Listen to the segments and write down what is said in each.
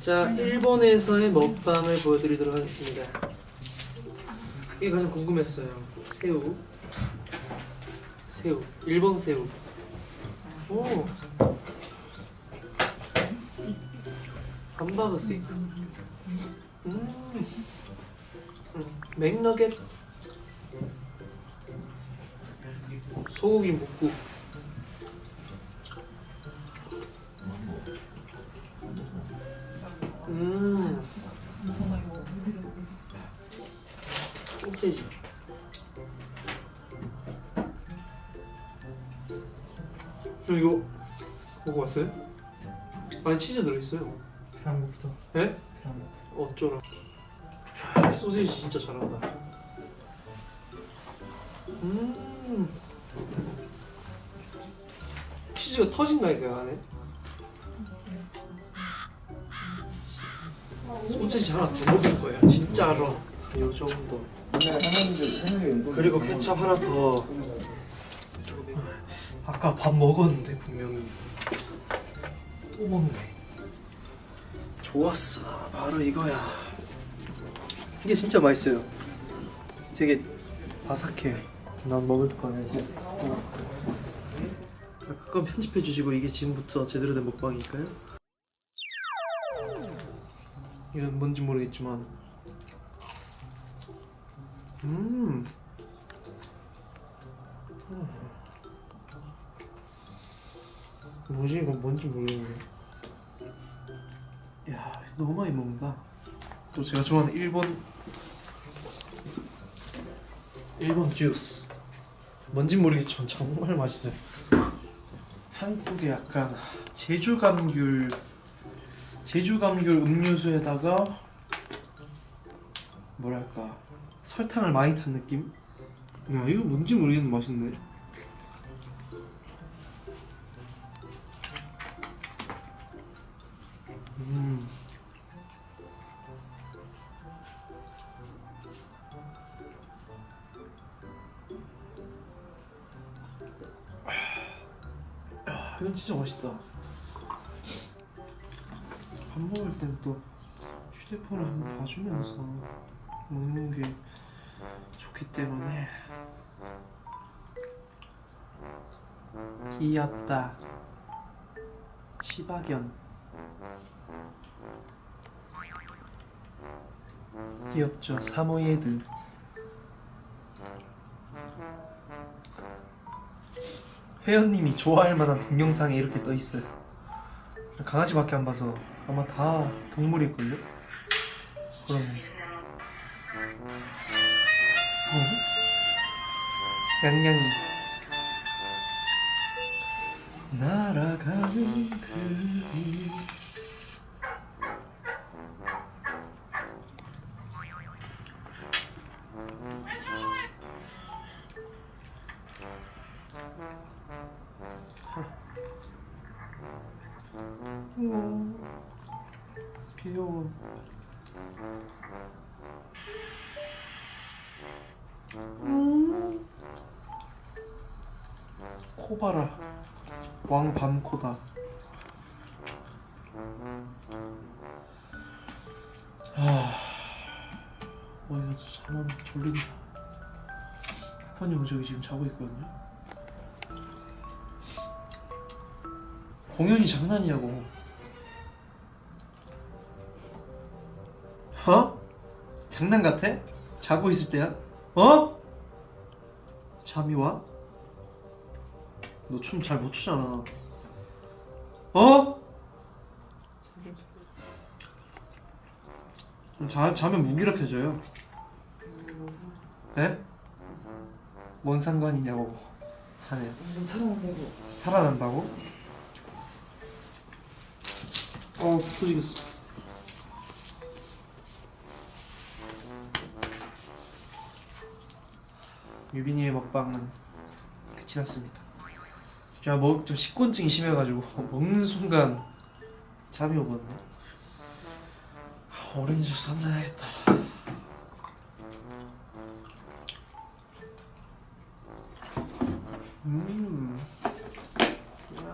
자, 일본에서의 먹방을 보여드리도록 하겠습니다. 이게 가장 궁금했어요. 새우. 일본 새우. 오. 함버거 스테이크. 맥너겟. 소고기 묵국. 소세지. 이거 먹어봤어요? 안에 치즈 들어있어요. 한국부터. 예? 어쩌라. 야, 소세지 진짜 잘한다. 치즈가 터진다니까 안에. 소세지 하나 더 먹을 거야 진짜로. 요 정도. 그리고 케찹 하나 더. 아까 밥 먹었는데 분명히 또 먹네. 좋았어. 바로 이거야. 이게 진짜 맛있어요. 되게 바삭해. 난 먹을 거야 이제. 그건 편집해 주시고 이게 지금부터 제대로 된 먹방이니까요. 이건 뭔지 모르겠지만 뭐지 이건 뭔지 모르겠네. 야 너무 많이 먹는다. 또 제가 좋아하는 일본 주스. 뭔진 모르겠지만 정말 맛있어요. 한국의 약간 제주 감귤 음료수에다가 뭐랄까 설탕을 많이 탄 느낌? 야 이거 뭔지 모르겠는데 맛있네. 이건 진짜 맛있다. 밥 먹을 땐 또 휴대폰을 한번 봐주면서 먹는 게 좋기 때문에. 귀엽다. 시바견. 귀엽죠. 사모예드. 회원님이 좋아할 만한 동영상에 이렇게 떠 있어요. 강아지밖에 안 봐서 아마 다 동물일걸요? 그러네. 냥냥이. 날아가는 그림. 귀여워. 코 봐라. 왕밤코다. 이거 잠만 졸린다. 쿠팡 형 저기 지금 자고 있거든요. 공연이 장난이냐고. 어? 장난 같아? 자고 있을 때야? 어? 잠이 와? 너 춤 잘 못 추잖아. 어? 자면 무기력해져요. 네? 뭔 상관이냐고 하네요. 살아난다고? 터지겠어. 유빈이의 먹방은 끝이 났습니다. 제가 좀 식곤증이 심해가지고 먹는 순간 잠이 오거든요. 오렌지 주스 한잔 해야겠다.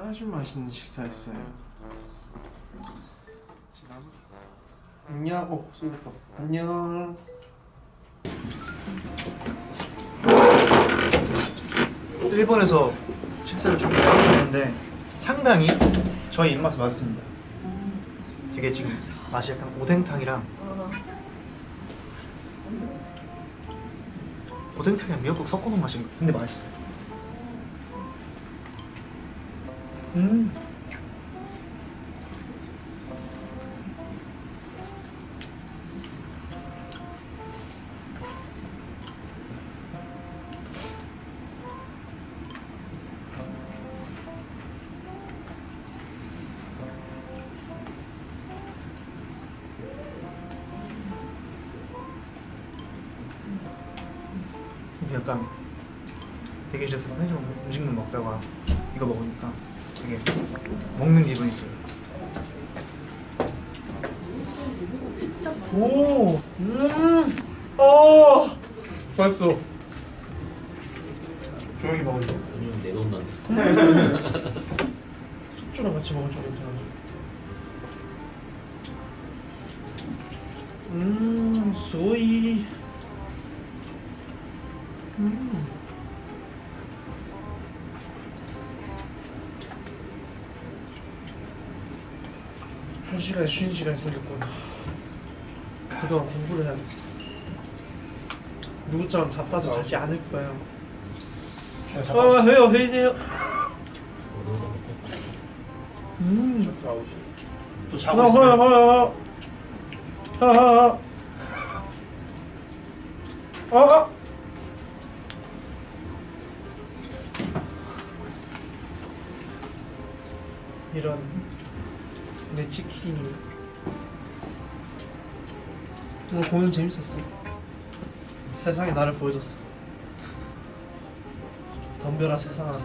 아주 맛있는 식사였어요. 안녕. 쏟았다. 안녕. 일본에서 식사를 준비하고 줬는데 상당히 저희 입맛에 맞습니다. 되게 지금 맛이 약간 오뎅탕이랑 미역국 섞어놓은 맛인가? 근데 맛있어요. 약간 대기실에서 편의점 음식만 먹다가 이거 먹으니까 되게 먹는 기분이 있어요. 진짜 오. 맛있어. 조용히 먹을래? 아니면 내 돈 나네. 숙주랑 같이 먹을 줄 괜찮아. 소이. 한 시간 쉬는 시간이 생겼구나. 그동안 공부를 해야겠어. 누구처럼 자빠져 자지 않을 거야. 해요, 회의돼요. 또 자고 있으면 이런 내 치킨이. 오늘 공연 재밌었어. 세상에 나를 보여줬어. 덤벼라 세상아.